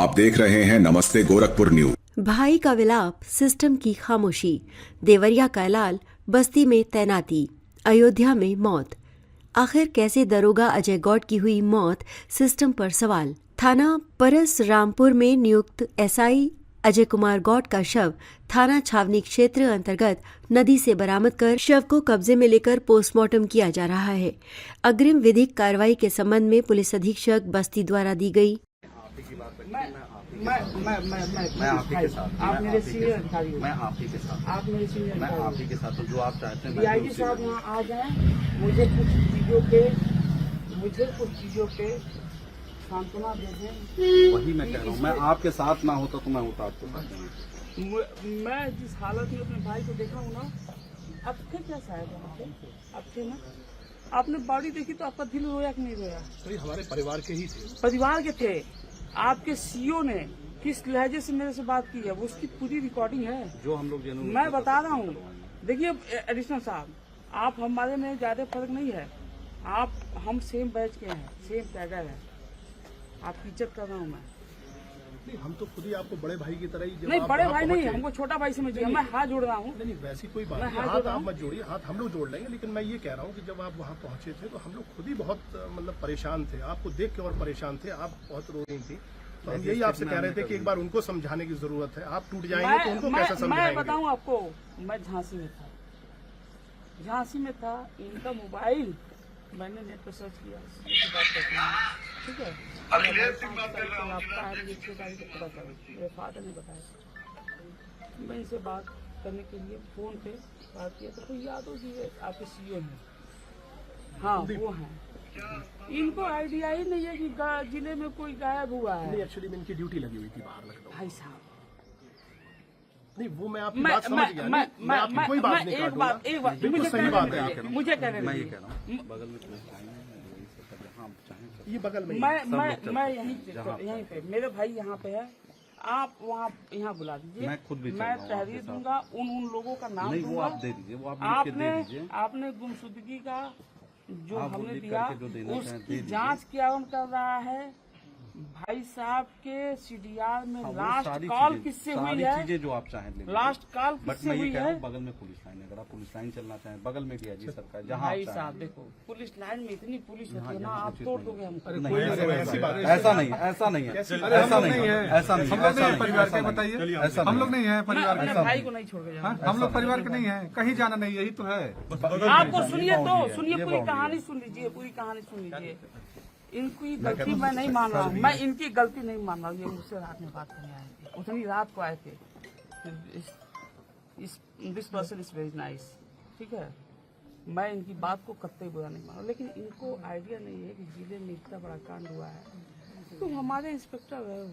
आप देख रहे हैं नमस्ते गोरखपुर न्यूज। भाई का विलाप, सिस्टम की खामोशी, देवरिया का लाल, बस्ती में तैनाती, अयोध्या में मौत। आखिर कैसे दरोगा अजय गौड़ की हुई मौत, सिस्टम पर सवाल। थाना परसरामपुर में नियुक्त एसआई अजय कुमार गौड़ का शव थाना छावनी क्षेत्र अंतर्गत नदी से बरामद कर शव को कब्जे में लेकर पोस्टमार्टम किया जा रहा है। अग्रिम विधिक कार्रवाई के संबंध में पुलिस अधीक्षक बस्ती द्वारा दी गई। मैं आप ही के साथ, आप मेरे सीनियर अधिकारी, मैं आप ही के साथ, आप मेरे सीनियर, मैं आप ही के साथ हूँ। जो आप चाहते हैं डीआईजी साहब यहाँ आ जाएं, मुझे कुछ चीजों पे सांत्वना दे दें। वही मैं कह रहा हूँ, मैं आपके साथ ना होता तो मैं होता आपके साथ। मैं जिस हालत में अपने भाई को देखा हूँ ना, अब थे क्या शायद वहाँ पे, अब थे ना, आपने बॉडी देखी तो आपका दिल रोया कि नहीं रोया? तो हमारे परिवार के ही थे, परिवार के थे। आपके सीईओ ने किस लहजे से मेरे से बात की है, वो उसकी पूरी रिकॉर्डिंग है जो हम लोग मैं बता रहा हूँ। देखिए एडिशनल साहब, आप हमारे में ज्यादा फर्क नहीं है, आप हम सेम बैच के हैं, सेम कैडर है, आपकी इज्जत कर रहा हूँ मैं। नहीं, हम तो खुद ही आपको बड़े भाई की तरह ही नहीं, बड़े भाई नहीं, हमको छोटा भाई समझिए, मैं हाथ जोड़ रहा हूँ। नहीं, वैसी कोई बात नहीं, हाथ आप मत जोड़िए, हाथ हम लोग जोड़ लेंगे। लेकिन मैं ये कह रहा हूँ कि जब आप वहाँ पहुंचे थे तो हम लोग खुद ही बहुत मतलब परेशान थे, आपको देख के और परेशान थे, आप बहुत रो रही थी। तो हम यही आपसे कह रहे थे कि एक बार उनको समझाने की जरूरत है। आप टूट जाएंगे तो उनको कैसे समझाएंगे? मैं बताऊँ आपको, मैं झांसी में था, इनका मोबाइल मैंने नेट पर सर्च किया, बात करते हैं, ठीक है, मेरे फादर ने बताया। मैं इनसे बात करने के लिए फोन पे बात किया तो कोई यादव जी आपके सीईओ हैं, हाँ वो हैं। इनको आइडिया ही नहीं है कि जिले में कोई गायब हुआ है। नहीं, एक्चुअली इनकी ड्यूटी लगी हुई थी बाहर लखनऊ। भाई साहब नहीं, वो मैं आपकी बात समझ गया। मैं आपकी कोई बात नहीं काटूंगा। एक बात बिल्कुल सही बात है, मुझे कहने मैं ये कह रहा हूँ बगल में ये बगल में मैं यहीं पे मेरे भाई यहाँ पे है, आप वहाँ यहाँ बुला दीजिए, मैं खुद भी मैं तहरीर दूंगा, उन लोगों का नाम नहीं, वो दूंगा। आप दे दीजिए, वो आप लिख के दे दीजिए। आपने गुमशुदगी का जो हमने लिख दिया करके जो देना चाहें दे उसकी दीजिए। जांच क्या कर रहा है। भाई साहब के सीडीआर में हाँ, लास्ट कॉल किससे हुई है, चीजें जो आप चाहें ले लीजिए। लास्ट कॉल बट किससे मैं ये हुई कह रहा है। हूँ बगल में पुलिस लाइन है, अगर आप पुलिस लाइन चलना चाहें बगल में डीआईजी सरकार जहाँ भाई साहब देखो, पुलिस लाइन में इतनी पुलिस होती है ना, आप तोड़ दोगे हमको। ऐसा नहीं है, ऐसा नहीं है, ऐसा नहीं है, ऐसा नहीं है, ऐसा परिवार के बताइए, ऐसा हम लोग नहीं है परिवार अपने के, भाई को नहीं छोड़ के जाना। हम लोग परिवार के नहीं है, कहीं जाना नहीं, यही तो है। आपको सुनिए पूरी कहानी सुन लीजिए, पूरी कहानी सुन लीजिए। इनकी गलती मैं नहीं मान रहा हूँ, मैं इनकी गलती नहीं मान रहा हूँ। ये मुझसे रात में बात करने आए थे, उतनी रात को आए थे। This person is very nice, ठीक है, मैं इनकी बात को कतई बुरा नहीं मान रहा, लेकिन इनको आइडिया नहीं है कि जिले में इतना बड़ा कांड हुआ है। तुम हमारे इंस्पेक्टर रहे हो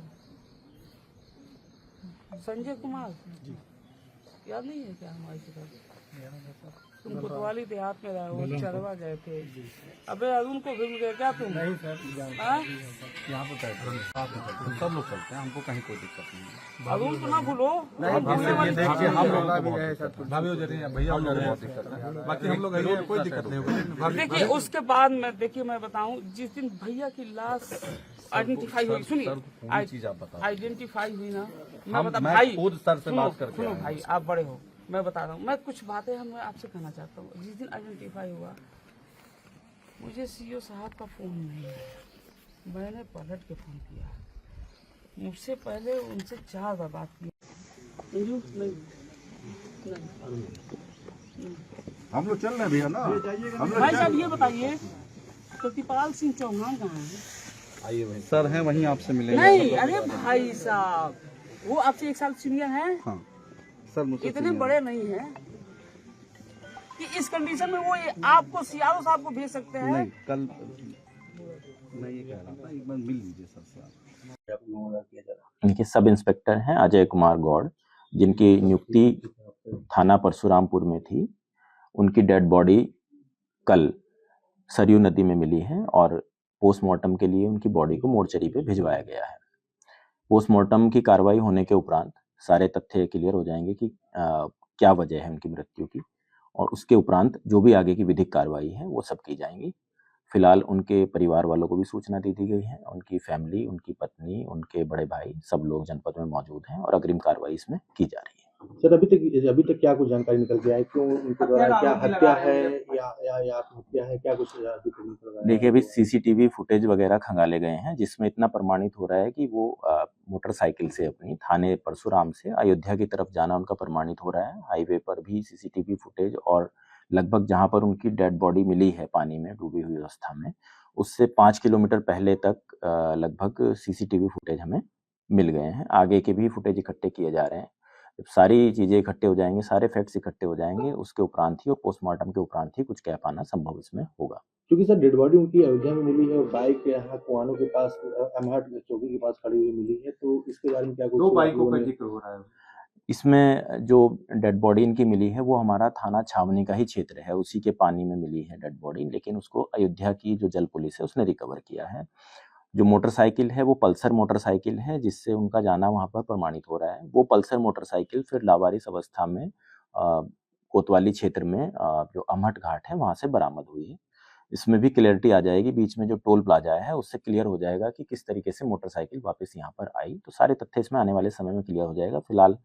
संजय कुमार, याद नहीं है क्या हमारी तरफ? तुम कोतवाली देहात में रहे हो, चरवा गए थे। अबे अरुण को भूल गए क्या तुम? नहीं सर, यहाँ पे सब लोग चलते हैं, हमको कहीं कोई दिक्कत नहीं है। अरुण को ना भूलो, बाकी हम लोग कोई दिक्कत नहीं होगी। देखिए उसके बाद में देखिए मैं बताऊं, जिस दिन भैया की लाश आइडेंटिफाई हुई, सुनिए चीज आप बताओ, आइडेंटिफाई हुई ना, मैं भाई खुद सर से बात करके सुनो भाई, आप बड़े हो, मैं बता रहा हूँ, मैं कुछ बातें हम आपसे कहना चाहता हूँ। जिस दिन आइडेंटिफाई हुआ, मुझे सीईओ साहब का फोन नहीं है, मैंने पलट के फोन किया, मुझसे पहले उनसे 4 बार बात की। हम लोग चल रहे हैं भैया ना। भाई साहब ये बताइए, प्रतिपाल सिंह चौहान कहाँ है? आइए भाई, सर हैं वहीं, आपसे मिलेंगे। नहीं, अरे भाई साहब, वो आपसे 1 साल सीनियर है। हाँ सर, मुझसे इतने बड़े नहीं हैं कि इस कंडीशन में वो आपको सीआरओ साहब को भेज सकते हैं। नहीं, कल मैं ये कह रहा था, एक बार मिल लीजिए सर से आप। इनके सब इंस्पेक्टर हैं अजय कुमार गौड़, जिनकी नियुक्ति थाना परशुरामपुर में थी। उनकी डेड बॉडी कल सरयू नदी में मिली है और पोस्टमार्टम के लिए उनकी बॉडी को मोर्चरी पे भिजवाया गया है। पोस्टमार्टम की कार्रवाई होने के उपरांत सारे तथ्य क्लियर हो जाएंगे कि क्या वजह है उनकी मृत्यु की, और उसके उपरांत जो भी आगे की विधिक कार्रवाई है वो सब की जाएंगी। फिलहाल उनके परिवार वालों को भी सूचना दे दी गई है। उनकी फैमिली, उनकी पत्नी, उनके बड़े भाई सब लोग जनपद में मौजूद हैं और अग्रिम कार्रवाई इसमें की जा रही है। सर अभी तक क्या कुछ जानकारी निकल के आई, क्यों उनके द्वारा, क्या हत्या है या आत्महत्या है, क्या कुछ अभी तक निकल रहा है? देखिए, अभी सीसीटीवी फुटेज वगैरह खंगाले गए हैं जिसमें इतना प्रमाणित हो रहा है कि वो मोटरसाइकिल से अपनी थाने परशुराम से अयोध्या की तरफ जाना उनका प्रमाणित हो रहा है। हाईवे पर भी सीसीटीवी फुटेज और लगभग जहां पर उनकी डेड बॉडी मिली है पानी में डूबी हुई अवस्था में, उससे 5 किलोमीटर पहले तक लगभग सीसीटीवी फुटेज हमें मिल गए हैं। आगे के भी फुटेज इकट्ठे किए जा रहे हैं। जब सारी चीजें इकट्ठे हो जाएंगे, सारे फैक्ट्स इकट्ठे हो जाएंगे, उसके उपरांत ही और पोस्टमार्टम के उपरांत ही कुछ कह पाना संभव इसमें होगा। क्योंकि सर डेड बॉडी उनकी अयोध्या में मिली है और बाइक यहाँ कुआनों के पास अमहट चौकी के पास खड़ी हुई मिली है, तो इसके बारे में क्या कुछ? 2 बाइकों का जिक्र हो रहा है। इसमें जो डेड बॉडी इनकी मिली है वो हमारा थाना छावनी का ही क्षेत्र है, उसी के पानी में मिली है डेड बॉडी, लेकिन उसको अयोध्या की जो जल पुलिस है उसने रिकवर किया है। जो मोटरसाइकिल है वो पल्सर मोटरसाइकिल है जिससे उनका जाना वहां पर प्रमाणित हो रहा है। वो पल्सर मोटरसाइकिल फिर लावारिस अवस्था में कोतवाली क्षेत्र में जो अमहट घाट है वहां से बरामद हुई है। इसमें भी क्लियरिटी आ जाएगी, बीच में जो टोल प्लाजा है उससे क्लियर हो जाएगा कि किस तरीके से मोटरसाइकिल वापस यहाँ पर आई। तो सारे तथ्य इसमें आने वाले समय में क्लियर हो जाएगा। फिलहाल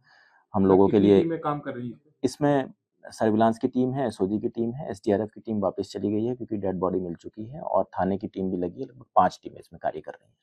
हम लोगों के लिए में काम कर रही है इसमें सर्विलांस की टीम है, एसओजी की टीम है, एसडीआरएफ की टीम वापस चली गई है क्योंकि डेड बॉडी मिल चुकी है और थाने की टीम भी लगी है। लगभग 5 टीमें इसमें कार्य कर रही हैं।